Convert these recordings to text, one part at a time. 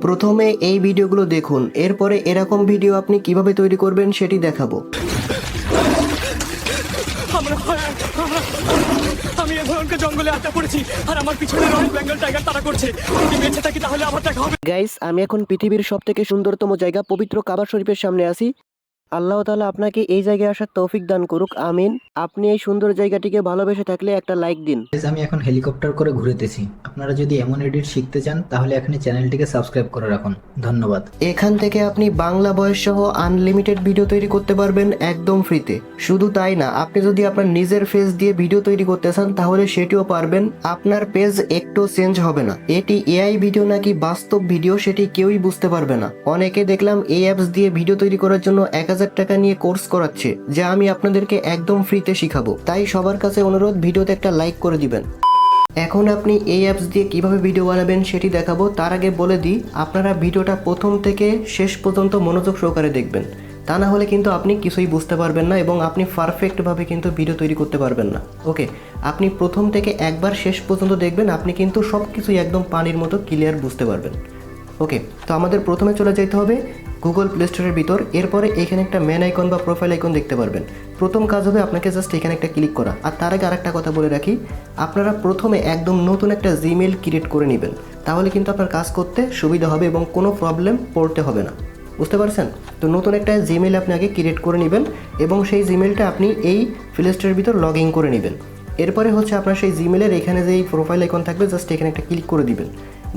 প্রথমে এই ভিডিওগুলো দেখুন, এরপরে এরকম ভিডিও আপনি কিভাবে তৈরি করবেন সেটি দেখাবো। আমি এই ভয়ঙ্কর জঙ্গলে আটকা পড়েছি আর আমার পিছনে রয়্যাল বেঙ্গল টাইগার তাড়া করছে। যদি বেঁচে থাকি তাহলে আবার দেখা হবে। গাইস, আমি এখন পৃথিবীর সবথেকে সুন্দরতম জায়গা পবিত্র কাবা শরীফের সামনে আছি। আল্লাহ তাআলা আপনাকে এই জায়গায় আসার তৌফিক দান করুক, আমিন। আপনি এই সুন্দর জায়গাটিকে ভালোবেসে থাকলে একটা লাইক দিন। Guys, আমি এখন হেলিকপ্টার করে ঘুরেতেছি। আপনারা যদি এমন এডিট শিখতে চান তাহলে এখনই চ্যানেলটিকে সাবস্ক্রাইব করে রাখুন। ধন্যবাদ। এখান থেকে আপনি বাংলা ভয়েস সহ আনলিমিটেড ভিডিও তৈরি করতে পারবেন একদম ফ্রিতে। শুধু তাই না, আপনি যদি আপনার নিজের ফেস দিয়ে ভিডিও তৈরি করতে চান তাহলে সেটিও পারবেন। আপনার পেজ একটু চেঞ্জ হবে না। এটি এআই ভিডিও নাকি বাস্তব ভিডিও সেটি কেউই বুঝতে পারবে না। অনেকে দেখলাম এই অ্যাপস দিয়ে ভিডিও তৈরি করার জন্য 1000 টাকা নিয়ে কোর্স করাচ্ছে, যা আমি আপনাদেরকে একদম ফ্রিতে শিখাবো। তাই সবার কাছে অনুরোধ, ভিডিওতে একটা লাইক করে দিবেন। এখন আপনি এই অ্যাপস দিয়ে কিভাবে ভিডিও বানাবেন সেটি দেখাবো। তার আগে বলে দিই, আপনারা ভিডিওটা প্রথম থেকে শেষ পর্যন্ত মনোযোগ সহকারে দেখবেন। তা না হলে কিন্তু আপনি কিছুই বুঝতে পারবেন না এবং আপনি পারফেক্টভাবে কিন্তু ভিডিও তৈরি করতে পারবেন না। ওকে, আপনি প্রথম থেকে একবার শেষ পর্যন্ত দেখবেন, আপনি কিন্তু সব কিছুই একদম পানির মতো ক্লিয়ার বুঝতে পারবেন। ওকে, তো আমাদের প্রথমে চলে যেতে হবে গুগল প্লে স্টোরের ভিতর। এরপরে এখানে একটা ম্যান আইকন বা প্রোফাইল আইকন দেখতে পারবেন। প্রথম কাজ হবে আপনাকে জাস্ট এখানে একটা ক্লিক করা। আর তার আগে আরেকটা কথা বলে রাখি, আপনারা প্রথমে একদম নতুন একটা জিমেল ক্রিয়েট করে নেবেন। তাহলে কিন্তু আপনার কাজ করতে সুবিধা হবে এবং কোনো প্রবলেম পড়তে হবে না। বুঝতে পারছেন? তো নতুন একটা জিমেল আপনি আগে ক্রিয়েট করে নেবেন এবং সেই জিমেলটা আপনি এই প্লে স্টোরের ভিতর লগ ইন করে নেবেন। এরপরে হচ্ছে আপনার সেই জিমেলের এখানে যেই প্রোফাইল আইকন থাকবে জাস্ট এখানে একটা ক্লিক করে দিবেন।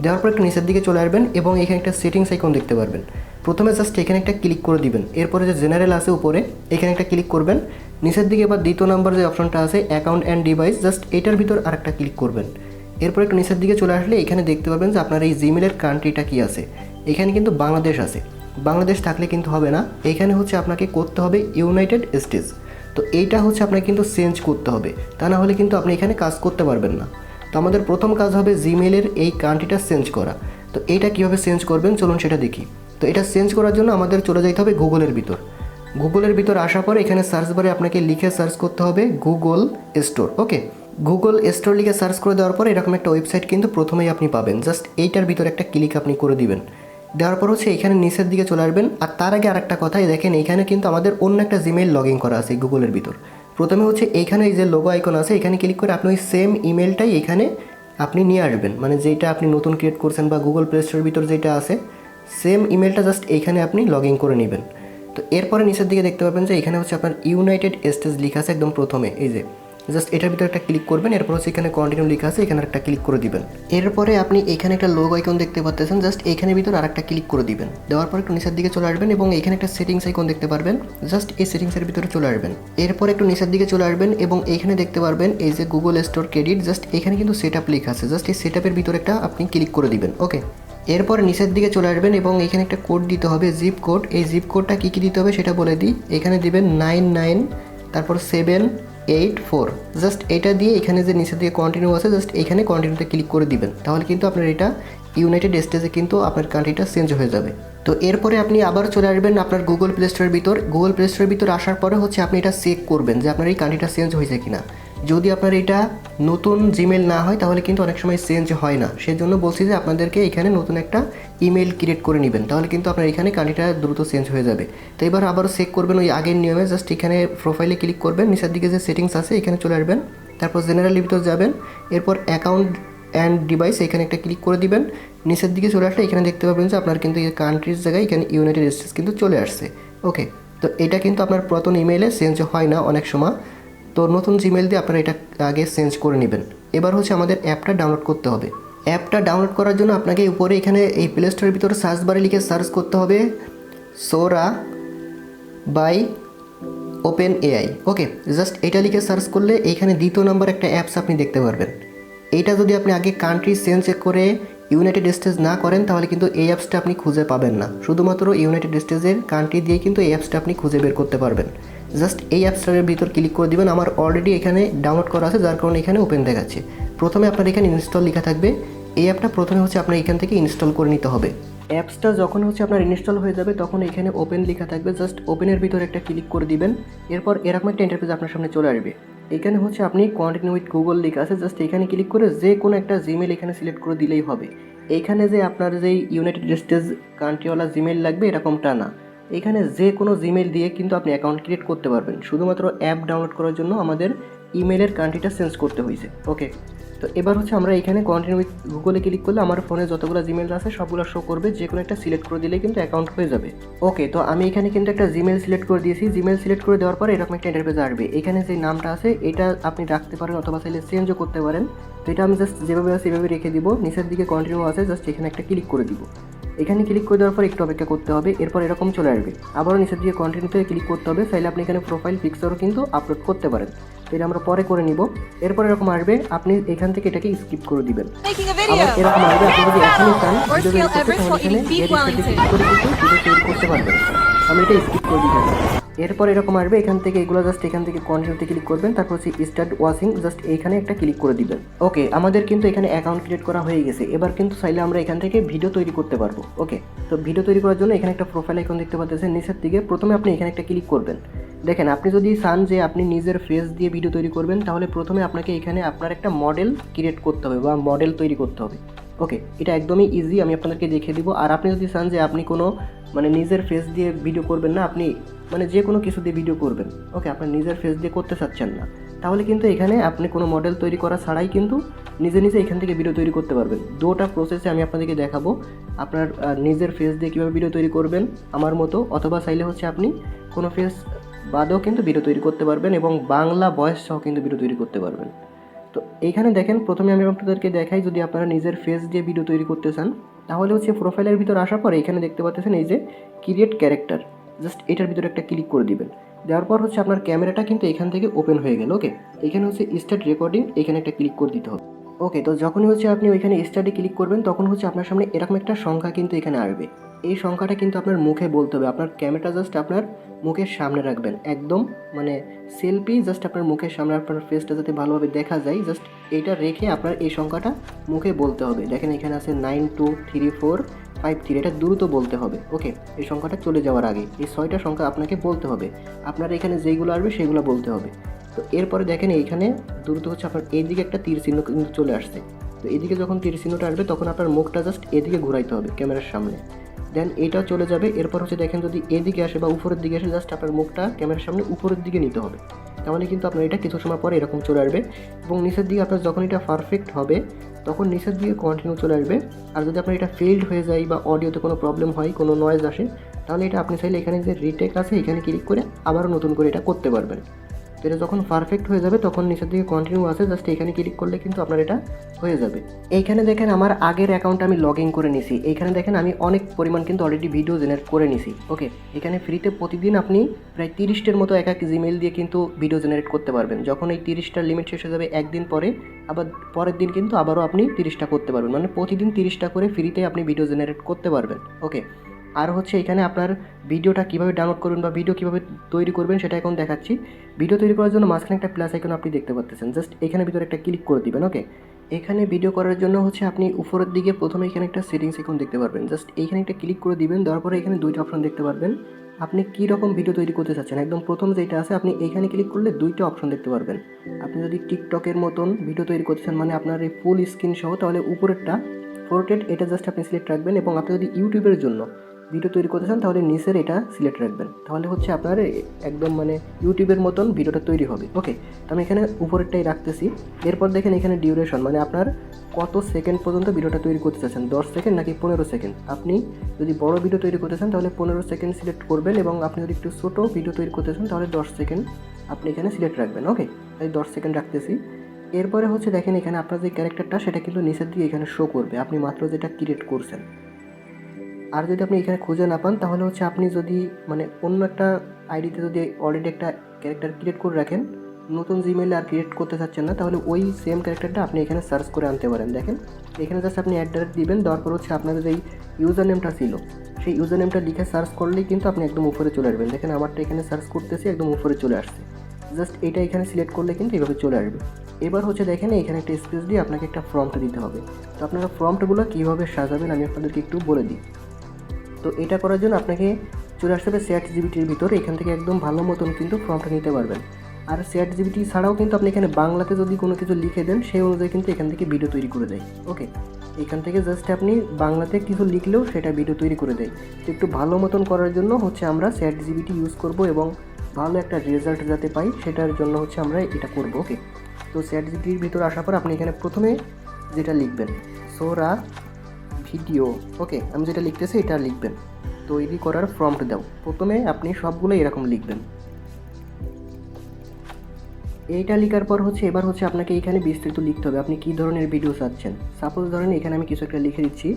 দেওয়ার পর একটু নিচের দিকে চলে আসবেন এবং এখানে একটা সেটিংস আইকন দেখতে পারবেন। প্রথমে জাস্ট এখানে একটা ক্লিক করে দিবেন। এরপরে যে জেনারেল আছে উপরে, এখানে একটা ক্লিক করবেন। নিচের দিকে এবার দ্বিতীয় নাম্বার যে অপশনটা আছে অ্যাকাউন্ট অ্যান্ড ডিভাইস, জাস্ট এটার ভিতর আরেকটা ক্লিক করবেন। এরপর একটু নিচের দিকে চলে আসলে এখানে দেখতে পাবেন যে আপনার এই জিমেলের কান্ট্রিটা কী আছে। এখানে কিন্তু বাংলাদেশ আছে। বাংলাদেশ থাকলে কিন্তু হবে না, এখানে হচ্ছে আপনাকে করতে হবে ইউনাইটেড স্টেটস। তো এইটা হচ্ছে আপনাকে কিন্তু চেঞ্জ করতে হবে, তা না হলে কিন্তু আপনি এখানে কাজ করতে পারবেন না। তো আমাদের প্রথম কাজ হবে জিমেলের এই কান্ট্রিটা চেঞ্জ করা। তো এইটা কীভাবে চেঞ্জ করবেন চলুন সেটা দেখি। তো এটা চেঞ্জ করার জন্য আমাদের চলে যেতে হবে গুগলের ভিতর। গুগলের ভিতর আসার পর এখানে সার্চ বারে আপনাকে লিখে সার্চ করতে হবে গুগল স্টোর। ওকে, গুগল স্টোর লিখে সার্চ করে দেওয়ার পর এরকম একটা ওয়েবসাইট কিন্তু প্রথমেই আপনি পাবেন। জাস্ট এইটার ভিতর একটা ক্লিক আপনি করে দিবেন। দেওয়ার পর হচ্ছে এখানে নিচের দিকে চলে আসবেন। আর তার আগে আরেকটা কথাই দেখেন, এখানে কিন্তু আমাদের অন্য একটা জিমেইল লগ ইন করা আছে গুগলের ভিতর। প্রথমে হচ্ছে এইখানে এই যে লোগো আইকন আছে এখানে ক্লিক করে আপনি ওই সেম ইমেলটাই এখানে আপনি নিয়ে আসবেন, মানে যেটা আপনি নতুন ক্রিয়েট করছেন বা গুগল প্লে স্টোরের ভিতর যেটা আছে সেম ইমেলটা জাস্ট এইখানে আপনি লগ ইন করে নেবেন। তো এরপরে নিচের দিকে দেখতে পাবেন যে এখানে হচ্ছে আপনার ইউনাইটেড স্টেটস লেখা আছে একদম প্রথমে, এই যে জাস্ট এটার ভিতরে একটা ক্লিক করবেন। এরপর হচ্ছে এখানে কন্টিনিউ লেখা আছে, এখানে একটা ক্লিক করে দিবেন। এরপরে আপনি এখানে একটা লোগো আইকন দেখতে পাচ্ছেন, জাস্ট এখানে ভিতর আরেকটা ক্লিক করে দিবেন। দেওয়ার পর একটু নিচের দিকে চলে আসবেন এবং এখানে একটা সেটিংস আইকন দেখতে পারবেন, জাস্ট এই সেটিংসের ভিতরে চলে আসবেন। এরপর একটু নিচের দিকে চলে আসবেন এবং এখানে দেখতে পারবেন এই যে গুগল স্টোর ক্রেডিট, জাস্ট এখানে কিন্তু সেটআপ লেখা আছে, জাস্ট এই সেটআপের ভিতরে একটা আপনি ক্লিক করে দিবেন। ওকে, এরপর নিচের দিকে চলে আসবেন এবং এখানে একটা কোড দিতে হবে, জিপ কোড। এই জিপ কোডটা কী কী দিতে হবে সেটা বলে দিই। এখানে দিবেন 99 তারপর 784, জাস্ট এটা দিয়ে এখানে যে নিচের দিকে কন্টিনিউ আছে জাস্ট এখানে কন্টিনিউতে ক্লিক করে দিবেন। তাহলে কিন্তু আপনার এটা ইউনাইটেড স্টেটসে কিন্তু আপনার কান্ট্রিটা চেঞ্জ হয়ে যাবে। তো এরপরে আপনি আবার চলে আসবেন আপনার গুগল প্লে স্টোরের ভিতর। গুগল প্লে স্টোরের ভিতর আসার পরে হচ্ছে আপনি এটা চেক করবেন যে আপনার এই কান্ট্রিটা চেঞ্জ হয়েছে কিনা। যদি আপনার এটা নতুন জিমেল না হয় তাহলে কিন্তু অনেক সময় চেঞ্জ হয় না, সেজন্য বলছি যে আপনাদেরকে এখানে নতুন একটা ইমেল ক্রিয়েট করে নেবেন, তাহলে কিন্তু আপনার এখানে কান্ট্রিটা দ্রুত চেঞ্জ হয়ে যাবে। তো এবার আবারও চেক করবেন ওই আগের নিয়মে, জাস্ট এখানে প্রোফাইলে ক্লিক করবেন, নিচের দিকে যে সেটিংস আছে এখানে চলে আসবেন, তারপর জেনারেলের ভিতর যাবেন, এরপর অ্যাকাউন্ট অ্যান্ড ডিভাইস এখানে একটা ক্লিক করে দিবেন। নিচের দিকে চলে আসলে এখানে দেখতে পাবেন যে আপনার কিন্তু এই কান্ট্রির জায়গায় এখানে ইউনাইটেড স্টেটস কিন্তু চলে আসছে। ওকে, তো এটা কিন্তু আপনার পুরাতন ইমেলে চেঞ্জ হয় না অনেক সময়, তো নতুন জিমেল দিয়ে আপনারা এটা আগে চেঞ্জ করে নেবেন। এবার হচ্ছে আমাদের অ্যাপটা ডাউনলোড করতে হবে। অ্যাপটা ডাউনলোড করার জন্য আপনাকে উপরে এখানে এই প্লে স্টোরের ভিতরে সার্চ বারে লিখে সার্চ করতে হবে Sora by OpenAI. Okay, just এটা লিখে সার্চ করলে এইখানে দ্বিতীয় নাম্বার একটা অ্যাপস আপনি দেখতে পারবেন। এইটা যদি আপনি আগে কান্ট্রি চেঞ্জ করে ইউনাইটেড স্টেটস না করেন তাহলে কিন্তু এই অ্যাপসটা আপনি খুঁজে পাবেন না। শুধুমাত্র ইউনাইটেড স্টেটসের কান্ট্রি দিয়ে কিন্তু এই অ্যাপসটা আপনি খুঁজে বের করতে পারবেন। জাস্ট এই অ্যাপসটার ভিতর ক্লিক করে দিবেন। আমার অলরেডি এখানে ডাউনলোড করা আছে, যার কারণে এখানে ওপেন দেখাচ্ছে। প্রথমে আপনার এখানে ইনস্টল লেখা থাকবে, এই অ্যাপটা প্রথমে হচ্ছে আপনার এখান থেকে ইনস্টল করে নিতে হবে। অ্যাপসটা যখন হচ্ছে আপনার ইনস্টল হয়ে যাবে তখন এখানে ওপেন লেখা থাকবে, জাস্ট ওপেনের ভিতরে একটা ক্লিক করে দিবেন। এরপর এরকম একটা ইন্টারফেস আপনার সামনে চলে আসবে। এখানে হচ্ছে আপনি কন্টিনিউ উইথ গুগল লেখা আছে, জাস্ট এখানে ক্লিক করে যে কোনো একটা জিমেল এখানে সিলেক্ট করে দিলেই হবে। এইখানে যে আপনার যেই ইউনাইটেড স্টেটস কান্ট্রিওয়ালা জিমেইল লাগবে এরকমটা না, এখানে যে কোনো জিমেইল দিয়ে কিন্তু আপনি অ্যাকাউন্ট ক্রিয়েট করতে পারবেন। শুধুমাত্র অ্যাপ ডাউনলোড করার জন্য আমাদের ইমেলের কান্ট্রিটা চেঞ্জ করতে হয়েছে। ওকে, তো এবার হচ্ছে আমরা এখানে কন্টিনিউ উইথ গুগলে ক্লিক করলে আমার ফোনে যতগুলো জিমেল আছে সবগুলো শো করবে, যে কোনো একটা সিলেক্ট করে দিলেই কিন্তু অ্যাকাউন্ট হয়ে যাবে। ওকে, তো আমি এখানে কিন্তু একটা জিমেল সিলেক্ট করে দিয়েছি। জিমেল সিলেক্ট করে দেওয়ার পরে এরকম একটা ইন্টারফেস আসবে। এখানে যে নামটা আছে এটা আপনি রাখতে পারেন অথবা চাইলে চেঞ্জও করতে পারেন। তো এটা আমি জাস্ট যেভাবে আছে সেভাবে রেখে দিব। নিচের দিকে কন্টিনিউ আছে, জাস্ট এখানে একটা ক্লিক করে দিব। এখানে ক্লিক করে দেওয়ার পর একটু অপেক্ষা করতে হবে, এরপর এরকম চলে আসবে। আবারও নিচের দিকে কন্টিনিউতে ক্লিক করতে হবে। চাইলে আপনি এখানে প্রোফাইল পিকচারও কিন্তু আপলোড করতে পারেন। তো এটা আমরা পরে করে নিব। এরপর এরকম আসবে, আপনি এখান থেকে এটাকে স্কিপ করে দিবেন। Making a আবার video. এরকম আসবে, আপনি যদি এখনই চান Or ভিডিও scale তৈরি করতে Everest তাহলে while এখানে eating beef এডিট Wellington. করে কিন্তু ভিডিও তৈরি করতে পারবেন। আমি এটা স্কিপ করে দিই। এরপর এরকম আসবে, এখান থেকে এগুলো জাস্ট এখান থেকে কন্টিনিউতে ক্লিক করবেন, তারপর হচ্ছে স্টার্ট ওয়াচিং, জাস্ট এইখানে একটা ক্লিক করে দিবেন। ওকে, আমাদের কিন্তু এখানে অ্যাকাউন্ট ক্রিয়েট করা হয়ে গেছে। এবার কিন্তু চাইলে আমরা এখান থেকে ভিডিও তৈরি করতে পারবো। ওকে, তো ভিডিও তৈরি করার জন্য এখানে একটা প্রোফাইল আইকন দেখতে পাচ্ছেন নিচের দিকে। প্রথমে আপনি এখানে একটা ক্লিক করবেন। দেখেন, আপনি যদি চান যে আপনি নিজের ফেস দিয়ে ভিডিও তৈরি করবেন, তাহলে প্রথমে আপনাকে এখানে আপনার একটা মডেল ক্রিয়েট করতে হবে বা মডেল তৈরি করতে হবে। ওকে, এটা একদমই ইজি, আমি আপনাদেরকে দেখিয়ে দিব। আর আপনি যদি চান যে আপনি কোনো নিজের ফেস দিয়ে ভিডিও করবেন না, আপনি যে কোনো কিছু দিয়ে ভিডিও করবেন, ওকে, আপনার নিজের ফেস দিয়ে করতে চাচ্ছেন না, তাহলে কিন্তু এখানে আপনি কোনো মডেল তৈরি করা ছাড়াই কিন্তু নিজে নিজে এখান থেকে ভিডিও তৈরি করতে পারবেন। দুটো প্রসেসে আমি আপনাদেরকে দেখাবো, আপনার নিজের ফেস দিয়ে কীভাবে ভিডিও তৈরি করবেন আমার মতো, অথবা চাইলে হচ্ছে আপনি কোনো ফেস বাদেও কিন্তু ভিডিও তৈরি করতে পারবেন এবং বাংলা ভয়েস সহ কিন্তু ভিডিও তৈরি করতে পারবেন। তো এইখানে দেখেন, প্রথমে আমি আপনাদেরকে দেখাই, যদি আপনারা নিজের ফেস দিয়ে ভিডিও তৈরি করতে চান তাহলে হচ্ছে প্রোফাইলের ভিতর আসার পরে এখানে দেখতে পাচ্ছেন এই যে ক্রিয়েট ক্যারেক্টার, জাস্ট এটার ভিতরে একটা ক্লিক করে দিবেন। দেওয়ার পর হচ্ছে আপনার ক্যামেরাটা কিন্তু এখান থেকে ওপেন হয়ে গেল। ওকে, এখানে হচ্ছে স্টার্ট রেকর্ডিং, এখানে একটা ক্লিক করে দিতে হবে। ওকে, তো যখনই হচ্ছে আপনি ওইখানে স্টার্টে ক্লিক করবেন তখন হচ্ছে আপনার সামনে এরকম একটা সংখ্যা কিন্তু এখানে আসবে। এই সংখ্যাটা কিন্তু আপনার মুখে বলতে হবে। আপনার ক্যামেরাটা জাস্ট আপনার মুখের সামনে রাখবেন, একদম সেলফি, জাস্ট আপনার মুখের সামনে আপনার ফেসটা যাতে ভালোভাবে দেখা যায়, জাস্ট এইটা রেখে আপনার এই সংখ্যাটা মুখে বলতে হবে। দেখেন এখানে আছে 923453, এটা দ্রুত বলতে হবে। ওকে, এই সংখ্যাটা চলে যাওয়ার আগে এই 6টা সংখ্যা আপনাকে বলতে হবে। আপনার এখানে যেইগুলো আসবে সেইগুলো বলতে হবে। তো এরপরে দেখেন এইখানে দ্রুত হচ্ছে আপনার এইদিকে একটা তীর চিহ্ন কিন্তু চলে আসছে। তো এদিকে যখন তীর চিহ্নটা আসবে তখন আপনার মুখটা জাস্ট এদিকে ঘুরাইতে হবে ক্যামেরার সামনে, দেন এইটাও চলে যাবে। এরপর হচ্ছে দেখেন যদি এদিকে আসে বা উপরের দিকে আসে, জাস্ট আপনার মুখটা ক্যামেরার সামনে উপরের দিকে নিতে হবে, তাহলে কিন্তু আপনার এটা কিছু সময় পরে এরকম চলে আসবে। এবং নিচের দিকে আপনার যখন এটা পারফেক্ট হবে তখন নিচের দিকে কন্টিনিউ চলে আসবে। আর যদি আপনার এটা ফেইল্ড হয়ে যায় বা অডিওতে কোনো প্রবলেম হয়, কোনো নয়েজ আসে, তাহলে এটা আপনি চাইলে এখানে যে রিটেক আছে এখানে ক্লিক করে আবারও নতুন করে এটা করতে পারবেন। তো এটা যখন পারফেক্ট হয়ে যাবে তখন নিচের দিকে কন্টিনিউ আছে, জাস্ট এখানে ক্লিক করলে কিন্তু আপনার এটা হয়ে যাবে। এইখানে দেখেন আমার আগের অ্যাকাউন্টে আমি লগ ইন করে নিছি। এইখানে দেখেন আমি অনেক পরিমাণ কিন্তু অলরেডি ভিডিও জেনারেট করে নিছি। ওকে, এখানে ফ্রিতে প্রতিদিন আপনি প্রায় 30টার মতো এক জিমেইল দিয়ে কিন্তু ভিডিও জেনারেট করতে পারবেন। যখন এই 30টার লিমিট শেষ হয়ে যাবে একদিন পরে, আবার পরের দিন কিন্তু আবারও আপনি 30টা করতে পারবেন, প্রতিদিন 30টা করে ফ্রিতে আপনি ভিডিও জেনারেট করতে পারবেন। ওকে, আর হচ্ছে এখানে আপনার ভিডিওটা কীভাবে ডাউনলোড করবেন বা ভিডিও কীভাবে তৈরি করবেন সেটা এখন দেখাচ্ছি। ভিডিও তৈরি করার জন্য মাঝখানে একটা প্লাস আইকন আপনি দেখতে পাচ্ছেন, জাস্ট এখানে ভিতরে একটা ক্লিক করে দিবেন। ওকে, এখানে ভিডিও করার জন্য হচ্ছে আপনি উপরের দিকে প্রথমে এখানে একটা সেটিংস আইকন দেখতে পারবেন, জাস্ট এইখানে একটা ক্লিক করে দিবেন। দেওয়ার পরে এখানে দুইটা অপশন দেখতে পারবেন, আপনি কী রকম ভিডিও তৈরি করতে চাচ্ছেন। একদম প্রথম যেটা আছে আপনি এইখানে ক্লিক করলে দুইটা অপশন দেখতে পারবেন। আপনি যদি টিকটকের মতন ভিডিও তৈরি করতে চান, আপনার এই ফুল স্ক্রিন সহ, তাহলে উপরেরটা পোর্ট্রেট, এটা জাস্ট আপনি সিলেক্ট রাখবেন। এবং আপনি যদি ইউটিউবের জন্য ভিডিও তৈরি করতে চান তাহলে নিচের এটা সিলেক্ট রাখবেন, তাহলে হচ্ছে আপনার একদম ইউটিউবের মতন ভিডিওটা তৈরি হবে। ওকে, তো আমি এখানে উপরেরটাই রাখতেছি। এরপর দেখেন এখানে ডিউরেশন, আপনার কত সেকেন্ড পর্যন্ত ভিডিওটা তৈরি করতে চাচ্ছেন, 10 সেকেন্ড নাকি 15 সেকেন্ড। আপনি যদি বড় ভিডিও তৈরি করতে চান তাহলে 15 সেকেন্ড সিলেক্ট করবেন, এবং আপনি যদি একটু ছোটো ভিডিও তৈরি করতে চান তাহলে 10 সেকেন্ড আপনি এখানে সিলেক্ট রাখবেন। ওকে, তাই 10 সেকেন্ড রাখতেছি। এরপরে হচ্ছে দেখেন এখানে আপনার যে ক্যারেক্টারটা সেটা কিন্তু নিচের দিকে এখানে শো করবে, আপনি মাত্র যেটা ক্রিয়েট করছেন। আর যদি আপনি এখানে খুঁজে না পান তাহলে হচ্ছে আপনি যদি অন্য একটা আইডিতে যদি অলরেডি একটা ক্যারেক্টার ক্রিয়েট করে রাখেন, নতুন জিমেইলে আর ক্রিয়েট করতে চাচ্ছেন না, তাহলে ওই সেম ক্যারেক্টারটা আপনি এখানে সার্চ করে আনতে পারেন। দেখেন এখানে জাস্ট আপনি অ্যাড্রেস দিবেন, দেওয়ার পর হচ্ছে আপনার যেই ইউজার নেমটা ছিল সেই ইউজার নেমটা লিখে সার্চ করলেই কিন্তু আপনি একদম উপরে চলে আসবেন। দেখেন আমারটা এখানে সার্চ করতেছি, একদম উপরে চলে আসছে। জাস্ট এটা এখানে সিলেক্ট করলে কিন্তু এইভাবে চলে আসবে। এবার হচ্ছে দেখেন এখানে একটা স্পেস দিয়ে আপনাকে একটা ফর্মট দিতে হবে। তো আপনারা ফর্মটগুলো কীভাবে সাজাবেন আমি আপনাদেরকে একটু বলে দিই। তো এটা করার জন্য আপনাকে চলে আসতে হবে ChatGPTর ভিতরে, এখান থেকে একদম ভালো মতন কিন্তু ফর্মটা নিতে পারবেন। আর ChatGPT ছাড়াও কিন্তু আপনি এখানে বাংলাতে যদি কোনো কিছু লিখে দেন সেই অনুযায়ী কিন্তু এখান থেকে ভিডিও তৈরি করে দেয়। ওকে, এখান থেকে জাস্ট আপনি বাংলাতে কিছু লিখলেও সেটা ভিডিও তৈরি করে দেয়। তো একটু ভালো মতন করার জন্য হচ্ছে আমরা ChatGPT ইউজ করব এবং ভালো একটা রেজাল্ট যাতে পাই সেটার জন্য হচ্ছে আমরা এটা করব। ওকে, তো ChatGPTর ভিতরে আসার পর আপনি এখানে প্রথমে যেটা লিখবেন সোরা ভিডিও। ওকে, আমি যেটা লিখতেছি এটা লিখবেন, তৈরি করার প্রম্পট দাও। প্রথমে আপনি সবগুলো এরকম লিখবেন। এইটা লেখার পর হচ্ছে এবার হচ্ছে আপনাকে এখানে বিস্তারিত লিখতে হবে আপনি কী ধরনের ভিডিও চাচ্ছেন। সাপোজ ধরেন এখানে আমি কিছু একটা লিখে দিচ্ছি,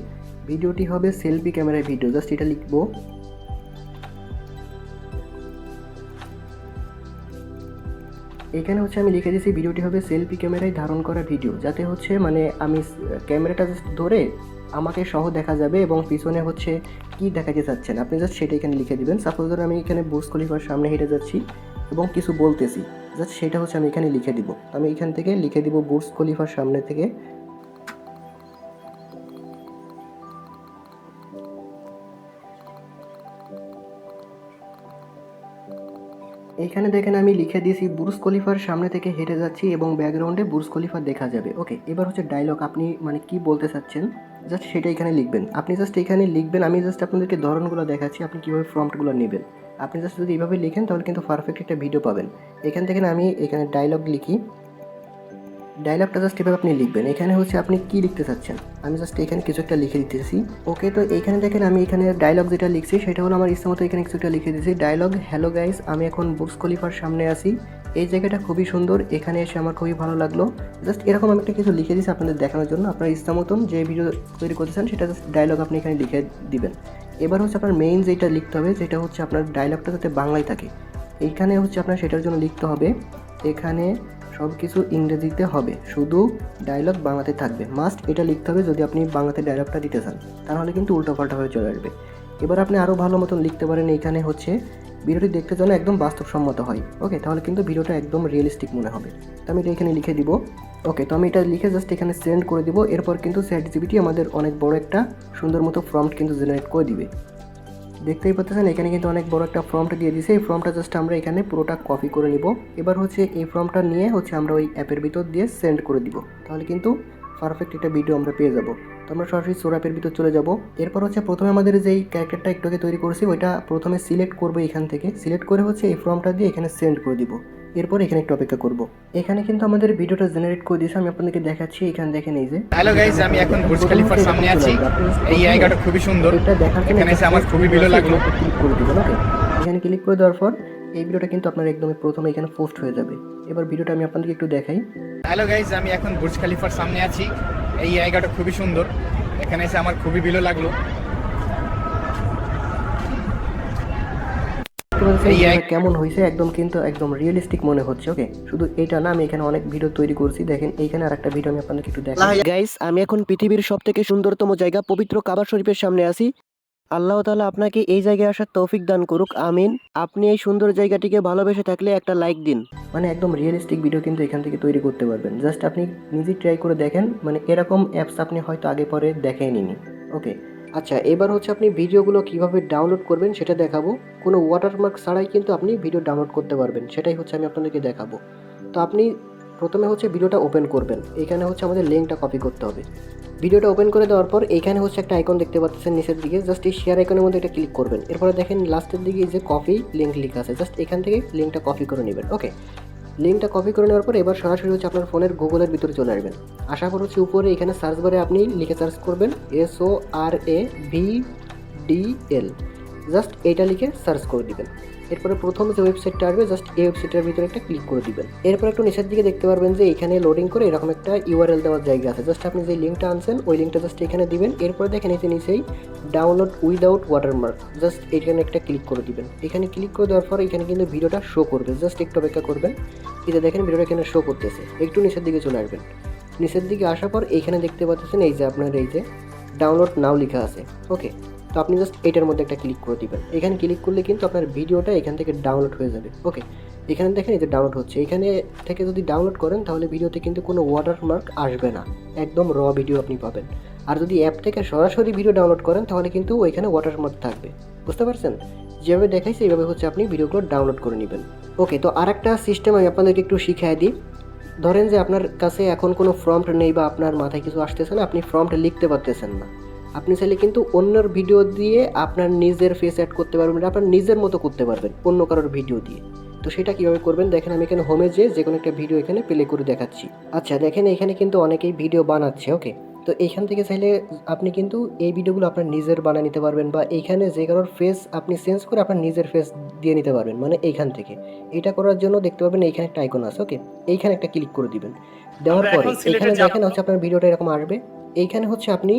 ভিডিওটি হবে সেলফি ক্যামেরায় ভিডিও, জাস্ট এটা লিখবো। এখানে হচ্ছে আমি লিখে দিয়েছি ভিডিওটি হবে সেলফি ক্যামেরায় ধারণ করা ভিডিও, যাতে হচ্ছে মানে আমি ক্যামেরাটা জাস্ট ধরে আমাকে সহ দেখা যাবে এবং পিছনে হচ্ছে কি দেখাতে চাচ্ছেন আপনি জাস্ট সেটা এখানে লিখে দিবেন। সাপোজ ধরুন আমি এখানে বুর্জ খলিফার সামনে হেঁটে যাচ্ছি এবং কিছু বলতেছি, জাস্ট সেটা হচ্ছে আমি এখানে লিখে দিব। আমি এখান থেকে লিখে দিব বুর্জ খলিফার সামনে থেকে এইখানে দেখেন আমি লিখে দিয়েছি বুর্জ খলিফার সামনে থেকে হেঁটে যাচ্ছি এবং ব্যাকগ্রাউন্ডে বুর্জ খলিফা দেখা যাবে। ওকে, এবার হচ্ছে ডায়লগ আপনি মানে কি বলতে চাচ্ছেন জাস্ট সেটা এখানে লিখবেন। আপনি জাস্ট এখানে লিখবেন, আমি জাস্ট আপনাদেরকে ধরনগুলো দেখাচ্ছি আপনি কীভাবে প্রম্পটগুলো নেবেন। আপনি জাস্ট যদি এইভাবে লিখেন তাহলে কিন্তু পারফেক্ট একটা ভিডিও পাবেন। এখান থেকে আমি এখানে ডায়লগ লিখি, ডায়লগটা জাস্ট এভাবে আপনি লিখবেন। এখানে হচ্ছে আপনি কি লিখতে চাচ্ছেন, আমি জাস্ট এখানে কিছু একটা লিখে দিতেছি। ওকে, তো এইখানে দেখেন আমি এখানে ডায়লগ যেটা লিখছি সেটা হলো আমার ইচ্ছা মতো এখানে কিছু একটা লিখে দিয়েছি। ডায়লগ, হ্যালো গাইস, আমি এখন বুর্জ খলিফার সামনে আছি, এই জায়গাটা খুবই সুন্দর, এখানে এসে আমার খুবই ভালো লাগলো। জাস্ট এরকম আমি একটা কিছু লিখে দিয়েছি আপনাদের দেখানোর জন্য। আপনার ইচ্ছা মতন যে ভিডিও তৈরি করতে চান সেটা জাস্ট ডায়লগ আপনি এখানে লিখে দিবেন। এবার হচ্ছে আপনার মেইন যেটা লিখতে হবে যেটা হচ্ছে আপনার ডায়লগটা যাতে বাংলায় থাকে, এইখানে হচ্ছে আপনার সেটার জন্য লিখতে হবে এখানে সব কিছু ইংরেজিতে হবে, শুধু ডায়লগ বাংলাতে থাকবে। মাস্ট এটা লিখতে হবে যদি আপনি বাংলাতে ডায়লগটা দিতে চান, তাহলে কিন্তু উল্টোপাল্টা হয়ে চলে আসবে। এবার আপনি আরও ভালো মতন লিখতে পারেন এইখানে হচ্ছে ভিডিওটি দেখতে যেন একদম বাস্তবসম্মত হয়। ওকে, তাহলে কিন্তু ভিডিওটা একদম রিয়েলিস্টিক মনে হবে। তো আমি এটা এখানে লিখে দিব। ওকে, তো আমি এটা লিখে জাস্ট এখানে সেন্ড করে দিব। এরপর কিন্তু ChatGPT আমাদের অনেক বড় একটা সুন্দর মতো প্রম্পট কিন্তু জেনারেট করে দিবে। দেখতেই পাচ্ছেন এখানে কিন্তু অনেক বড় একটা ফর্মটা দিয়ে দিয়েছে। এই ফর্মটা জাস্ট আমরা এখানে পুরোটা কপি করে নিব। এবার হচ্ছে এই ফর্মটা নিয়ে হচ্ছে আমরা ওই অ্যাপের ভিতর দিয়ে সেন্ড করে দিব, তাহলে কিন্তু পারফেক্ট একটা ভিডিও আমরা পেয়ে যাব। তো আমরা সরাসরি সোরা অ্যাপের ভিতর চলে যাব। এরপর হচ্ছে প্রথমে আমাদের যেই ক্যারেক্টারটা একটু আগে তৈরি করেছি ওইটা প্রথমে সিলেক্ট করবো, এখান থেকে সিলেক্ট করে হচ্ছে এই ফর্মটা দিয়ে এখানে সেন্ড করে দিব। এরপর এখানে একটু অপেক্ষা করব। এখানে কিন্তু আমাদের ভিডিওটা জেনারেট করে দিয়েছে, আমি আপনাদেরকে দেখাচ্ছি। এখানে দেখেন এই যে হ্যালো গাইস, আমি এখন বুর্জ খলিফার সামনে আছি, এই জায়গাটা খুবই সুন্দর, এটা দেখার জন্য এখানে এসে আমার খুবই ভালো লাগলো। ক্লিক করে দিবেন। ওকে, এখানে ক্লিক করে দেওয়ার পর এই ভিডিওটা কিন্তু আপনার একদমই প্রথমে এখানে পোস্ট হয়ে যাবে। এবার ভিডিওটা আমি আপনাদেরকে একটু দেখাই। হ্যালো গাইস, আমি এখন বুর্জ খলিফার সামনে আছি, এই জায়গাটা খুবই সুন্দর, এখানে এসে আমার খুবই ভালো লাগলো। কেমন হয়েছে একদম কিন্তু একদম রিয়েলিস্টিক মনে হচ্ছে। ওকে, শুধু এটা না, আমি এখানে অনেক ভিডিও তৈরি করছি। দেখেন এইখানে আরেকটা ভিডিও আমি আপনাদেরকে একটু দেখাই। গাইস, আমি এখন পৃথিবীর সবথেকে সুন্দরতম জায়গা পবিত্র কাবা শরীফের সামনে আছি। আল্লাহ তাআলা আপনাকে এই জায়গায় আসার তৌফিক দান করুক, আমিন। আপনি এই সুন্দর জায়গাটিকে ভালোবেসে থাকলে একটা লাইক দিন। মানে একদম রিয়েলিস্টিক ভিডিও কিন্তু এখান থেকে তৈরি করতে পারবেন। জাস্ট আপনি নিজে ট্রাই করে দেখেন, মানে এরকম অ্যাপস আপনি হয়তো আগে পরে দেখেননি। ওকে, আচ্ছা, এবার হচ্ছে আপনি ভিডিওগুলো কিভাবে ডাউনলোড করবেন সেটা দেখাবো। কোনো ওয়াটারমার্ক ছাড়াই কিন্তু আপনি ভিডিও ডাউনলোড করতে পারবেন, সেটাই হচ্ছে আমি আপনাদেরকে দেখাবো। তো আপনি প্রথমে হচ্ছে ভিডিওটা ওপেন করবেন। এখানে হচ্ছে আমাদের লিঙ্কটা কপি করতে হবে। ভিডিওটা ওপেন করে দেওয়ার পর এইখানে হচ্ছে একটা আইকন দেখতে পাচ্ছেন নিচের দিকে, জাস্ট এই শেয়ার আইকনের মধ্যে এটা ক্লিক করবেন। এরপরে দেখেন লাস্টের দিকে এই যে কপি লিঙ্ক লেখা আছে, জাস্ট এখান থেকে লিঙ্কটা কপি করে নেবেন। ওকে, লিঙ্কটা কপি করে নেওয়ার পর এবার সরাসরি হচ্ছে আপনার ফোনের গুগলের ভিতরে চলে আসবেন। আসার পর হচ্ছে উপরে এখানে সার্চ বারে আপনি লিখে সার্চ করবেন SORAVDL, জাস্ট এইটা লিখে সার্চ করে দিবেন। এরপরে প্রথম যে ওয়েবসাইটটা আসবে জাস্ট এই ওয়েবসাইটের ভিতরে একটা ক্লিক করে দিবেন। এরপর একটু নিচের দিকে দেখতে পারবেন যে এখানে লোডিং করে এরকম একটা URL দেওয়ার জায়গা আছে, জাস্ট আপনি যে লিঙ্কটা আনছেন ওই লিঙ্কটা জাস্ট এখানে দিবেন। এরপরে দেখেন এই যে নিচেই ডাউনলোড উইদাউট ওয়াটারমার্ক, জাস্ট এখানে একটা ক্লিক করে দিবেন। এখানে ক্লিক করে দেওয়ার পর এখানে কিন্তু ভিডিওটা শো করবে, জাস্ট একটু অপেক্ষা করবেন। এই যে দেখেন ভিডিওটা এখানে শো করতেছে। একটু নিচের দিকে চলে আসবেন। নিচের দিকে আসার পর এইখানে দেখতে পাচ্ছেন এই যে আপনার এই যে ডাউনলোড নাও লেখা আছে। ওকে, তো আপনি জাস্ট এটার মধ্যে একটা ক্লিক করে দিবেন। এখানে ক্লিক করলে কিন্তু আপনার ভিডিওটা এখান থেকে ডাউনলোড হয়ে যাবে। ওকে, এখানে দেখেন এই যে ডাউনলোড হচ্ছে। এখানে থেকে যদি ডাউনলোড করেন তাহলে ভিডিওতে কিন্তু কোনো ওয়াটারমার্ক আসবে না, একদম র ভিডিও আপনি পাবেন। আর যদি অ্যাপ থেকে সরাসরি ভিডিও ডাউনলোড করেন তাহলে কিন্তু ওইখানে ওয়াটারমার্ক থাকবে। বুঝতে পারছেন? যেভাবে দেখাইছে এইভাবে হচ্ছে আপনি ভিডিওগুলো ডাউনলোড করে নেবেন। ওকে, তো আরেকটা সিস্টেম আমি আপনাদেরকে একটু শিখিয়ে দিই। ধরেন যে আপনার কাছে এখন কোনো প্রম্পট নেই বা আপনার মাথায় কিছু আসতেছে না, আপনি প্রম্পট লিখতে পারতেছেন না, আপনি চাইলে কিন্তু অন্যের ভিডিও দিয়ে আপনার নিজের ফেস অ্যাড করতে পারবেন, আপনার নিজের মতো করতে পারবেন অন্য কারোর ভিডিও দিয়ে। তো সেটা কীভাবে করবেন দেখেন, আমি এখানে হোমে যে কোনো একটা ভিডিও এখানে প্লে করে দেখাচ্ছি। আচ্ছা দেখেন এখানে কিন্তু অনেকেই ভিডিও বানাচ্ছে, ওকে। তো এইখান থেকে চাইলে আপনি কিন্তু এই ভিডিওগুলো আপনার নিজের বানিয়ে নিতে পারবেন, বা এইখানে যে কারোর ফেস আপনি চেঞ্জ করে আপনার নিজের ফেস দিয়ে নিতে পারবেন, মানে এইখান থেকে। এটা করার জন্য দেখতে পাবেন এইখানে একটা আইকন আছে, ওকে, এইখানে একটা ক্লিক করে দিবেন। দেওয়ার আমরা পরে এখন সিলেটে এখানে যাব। দেখেন হচ্ছে আপনার ভিডিওটা এরকম আসবে। এইখানে হচ্ছে আপনি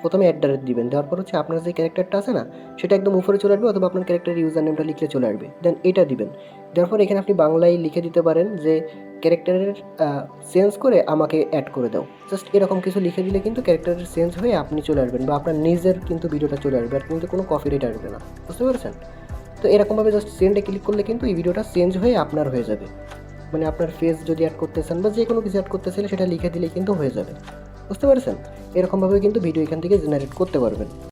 প্রথমে অ্যাড্রেস দিবেন, দেওয়ার পর হচ্ছে আপনার যে ক্যারেক্টারটা আছে না সেটা একদম উপরে চলে আসবে, অথবা আপনার ক্যারেক্টার ইউজার নেমটা লিখলে চলে আসবে, দেন এটা দিবেন। দেওয়ার পর এখানে আপনি বাংলায় লিখে দিতে পারেন যে ক্যারেক্টারের চেঞ্জ করে আমাকে অ্যাড করে দাও, জাস্ট এরকম কিছু লিখে দিলে কিন্তু ক্যারেক্টারের চেঞ্জ হয়ে আপনি চলে আসবেন, বা আপনার নিজের কিন্তু ভিডিওটা চলে আসবে, আর কিন্তু কোনো কপিরাইট আসবে না, বুঝতে পেরেছেন? তো এরকমভাবে জাস্ট সেন্ডে ক্লিক করলে কিন্তু এই ভিডিওটা চেঞ্জ হয়ে আপনার হয়ে যাবে, মানে আপনার ফেস যদি অ্যাড করতে চান বা যে কোনো কিছু অ্যাড করতে চাইলে সেটা লিখে দিলেই কিন্তু হয়ে যাবে, বুঝতে পারছেন? এরকমভাবে কিন্তু ভিডিও এখান থেকে জেনারেট করতে পারবেন।